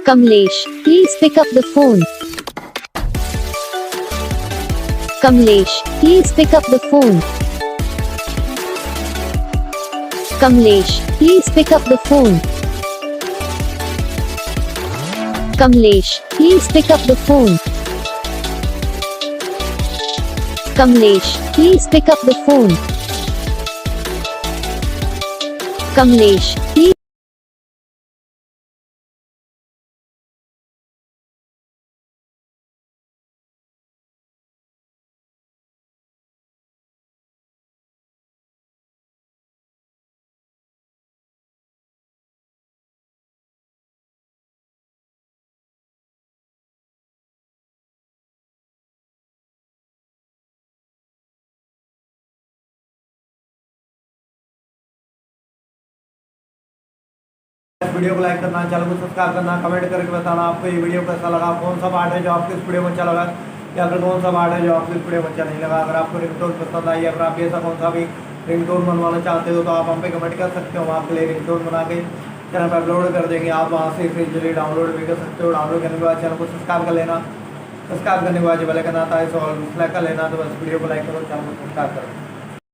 Kamlesh, please pick up the phone. Kamlesh, please pick up the phone. Kamlesh, please pick up the phone. Kamlesh, please pick up the phone. Kamlesh, please pick up the phone. Kamlesh, please. इस video को like करना, channel को subscribe करना, comment करके बताना आपको ये video कैसा लगा, कौन सा पार्ट है जो आपको इस वीडियो में अच्छा लगा या फिर कौन सा पार्ट है जो आपको इस वीडियो में अच्छा नहीं लगा। अगर आपको रिंगटोन पसंद आई या फिर आप ऐसा कौन सा भी रिंगटोन बनवाना चाहते हो तो आप हम पे कमेंट कर सकते हो। हम आपके लिए रिंगटोन बना के चैनल पर अपलोड कर देंगे। आप वहाँ से इसे इजीली डाउनलोड भी कर सकते हो। डाउनलोड करने के बाद चैनल को सब्सक्राइब कर लेना। सब्सक्राइब करने के बाद जो बेल आइकन आता है इसे ऑल सेलेक्ट कर लेना। तो बस वीडियो को लाइक करो, चैनल को सब्सक्राइब करो।